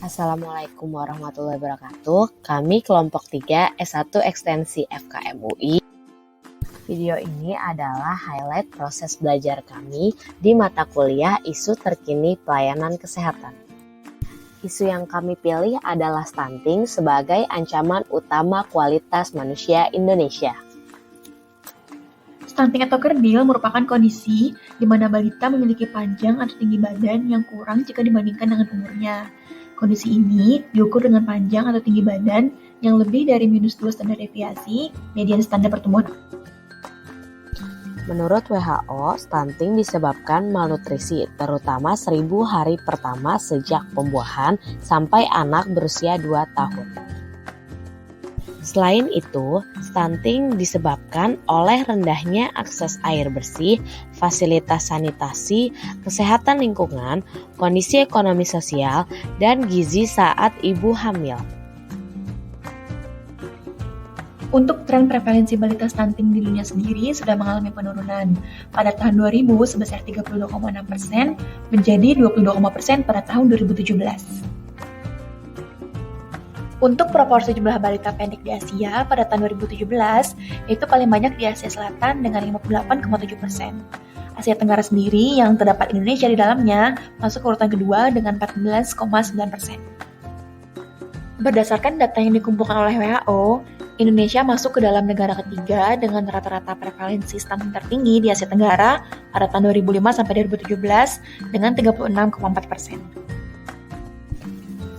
Assalamualaikum warahmatullahi wabarakatuh. Kami kelompok 3 S1 Ekstensi FKM UI. Video ini adalah highlight proses belajar kami di mata kuliah isu terkini pelayanan kesehatan. Isu yang kami pilih adalah stunting sebagai ancaman utama kualitas manusia Indonesia. Stunting atau kerdil merupakan kondisi di mana balita memiliki panjang atau tinggi badan yang kurang jika dibandingkan dengan umurnya. Kondisi ini diukur dengan panjang atau tinggi badan yang lebih dari -2 standar deviasi median standar pertumbuhan. Menurut WHO, stunting disebabkan malnutrisi, terutama 1000 hari pertama sejak pembuahan sampai anak berusia 2 tahun. Selain itu, stunting disebabkan oleh rendahnya akses air bersih, fasilitas sanitasi, kesehatan lingkungan, kondisi ekonomi sosial, dan gizi saat ibu hamil. Untuk tren prevalensi balita stunting di dunia sendiri sudah mengalami penurunan. Pada tahun 2000 sebesar 32,6% menjadi 22,% pada tahun 2017. Untuk proporsi jumlah balita pendek di Asia pada tahun 2017, itu paling banyak di Asia Selatan dengan 58,7%. Asia Tenggara sendiri yang terdapat Indonesia di dalamnya masuk urutan kedua dengan 14,9%. Berdasarkan data yang dikumpulkan oleh WHO, Indonesia masuk ke dalam negara ketiga dengan rata-rata prevalensi stunting tertinggi di Asia Tenggara pada tahun 2005 sampai 2017 dengan 36,4%.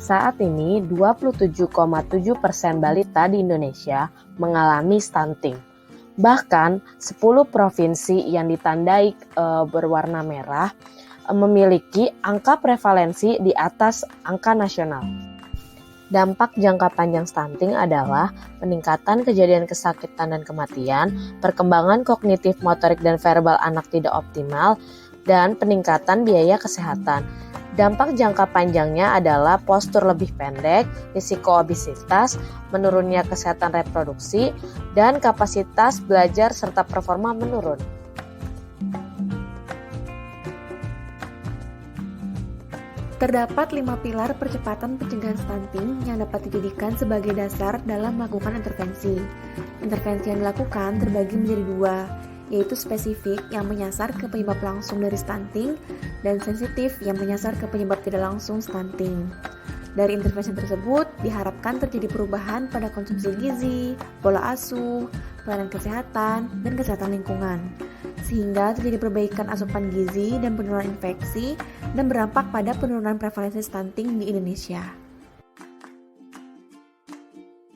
Saat ini, 27,7% balita di Indonesia mengalami stunting. Bahkan, 10 provinsi yang ditandai berwarna merah memiliki angka prevalensi di atas angka nasional. Dampak jangka panjang stunting adalah peningkatan kejadian kesakitan dan kematian, perkembangan kognitif, motorik, dan verbal anak tidak optimal, dan peningkatan biaya kesehatan. Dampak jangka panjangnya adalah postur lebih pendek, risiko obesitas, menurunnya kesehatan reproduksi, dan kapasitas belajar serta performa menurun. Terdapat 5 pilar percepatan pencegahan stunting yang dapat dijadikan sebagai dasar dalam melakukan intervensi. Intervensi yang dilakukan terbagi menjadi 2, yaitu spesifik yang menyasar ke penyebab langsung dari stunting dan sensitif yang menyasar ke penyebab tidak langsung stunting. Dari intervensi tersebut diharapkan terjadi perubahan pada konsumsi gizi, pola asuh, pelayanan kesehatan, dan kesehatan lingkungan, sehingga terjadi perbaikan asupan gizi dan penurunan infeksi dan berdampak pada penurunan prevalensi stunting di Indonesia.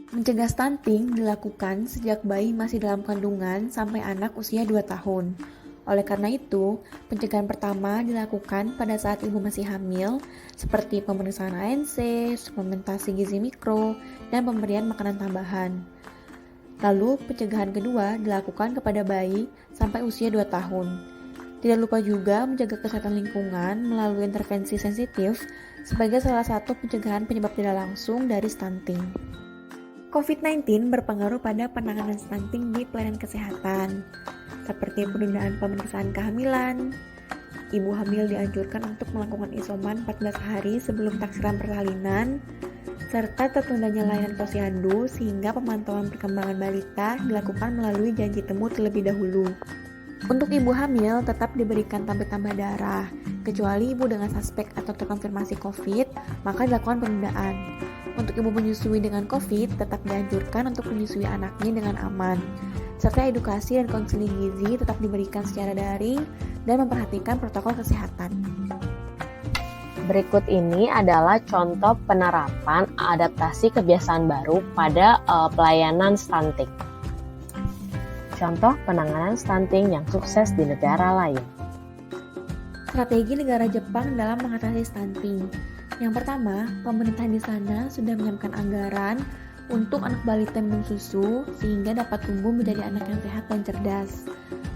Mencegah stunting dilakukan sejak bayi masih dalam kandungan sampai anak usia 2 tahun. Oleh karena itu, pencegahan pertama dilakukan pada saat ibu masih hamil, seperti pemeriksaan ANC, suplementasi gizi mikro, dan pemberian makanan tambahan. Lalu, pencegahan kedua dilakukan kepada bayi sampai usia 2 tahun. Tidak lupa juga menjaga kesehatan lingkungan melalui intervensi sensitif sebagai salah satu pencegahan penyebab tidak langsung dari stunting. COVID-19 berpengaruh pada penanganan stunting di pelayanan kesehatan, seperti penundaan pemeriksaan kehamilan. Ibu hamil dianjurkan untuk melakukan isoman 14 hari sebelum taksiran persalinan, serta tertundanya layanan posyandu sehingga pemantauan perkembangan balita dilakukan melalui janji temu terlebih dahulu. Untuk ibu hamil tetap diberikan tambah darah, kecuali ibu dengan suspek atau terkonfirmasi COVID, maka dilakukan penundaan. Untuk ibu menyusui dengan COVID, tetap dianjurkan untuk menyusui anaknya dengan aman, serta edukasi dan konseling gizi tetap diberikan secara daring dan memperhatikan protokol kesehatan. Berikut ini adalah contoh penerapan adaptasi kebiasaan baru pada pelayanan stunting. Contoh penanganan stunting yang sukses di negara lain. Strategi negara Jepang dalam mengatasi stunting. Yang pertama, pemerintah di sana sudah menyiapkan anggaran untuk anak balita minum susu sehingga dapat tumbuh menjadi anak yang sehat dan cerdas.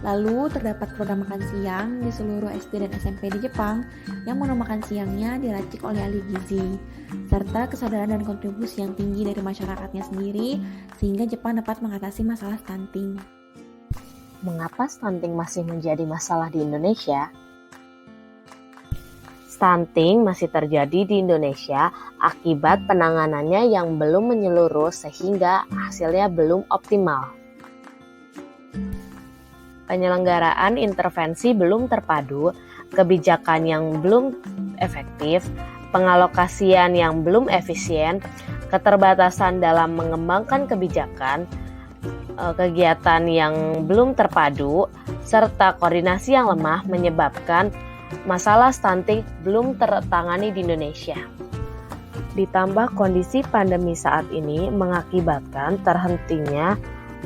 Lalu terdapat program makan siang di seluruh SD dan SMP di Jepang yang menu makan siangnya diracik oleh ahli gizi, serta kesadaran dan kontribusi yang tinggi dari masyarakatnya sendiri sehingga Jepang dapat mengatasi masalah stunting. Mengapa stunting masih menjadi masalah di Indonesia? stunting masih terjadi di Indonesia akibat penanganannya yang belum menyeluruh sehingga hasilnya belum optimal. Penyelenggaraan intervensi belum terpadu, kebijakan yang belum efektif, pengalokasian yang belum efisien, keterbatasan dalam mengembangkan kebijakan, kegiatan yang belum terpadu, serta koordinasi yang lemah menyebabkan masalah stunting belum tertangani di Indonesia. Ditambah kondisi pandemi saat ini mengakibatkan terhentinya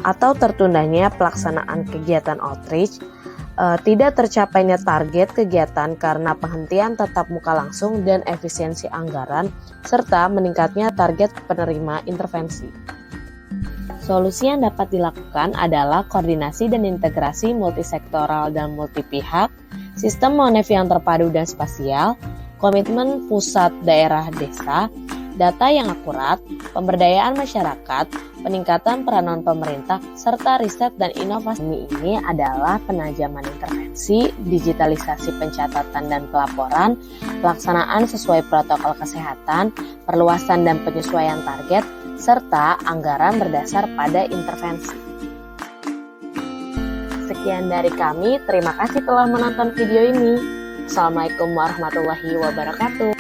atau tertundanya pelaksanaan kegiatan outreach, tidak tercapainya target kegiatan karena penghentian tatap muka langsung dan efisiensi anggaran, serta meningkatnya target penerima intervensi. Solusi yang dapat dilakukan adalah koordinasi dan integrasi multisektoral dan multipihak, sistem monef yang terpadu dan spasial, komitmen pusat daerah desa, data yang akurat, pemberdayaan masyarakat, peningkatan peranan pemerintah, serta riset dan inovasi. Ini adalah penajaman intervensi, digitalisasi pencatatan dan pelaporan, pelaksanaan sesuai protokol kesehatan, perluasan dan penyesuaian target, serta anggaran berdasar pada intervensi. Sekian dari kami, terima kasih telah menonton video ini. Assalamualaikum warahmatullahi wabarakatuh.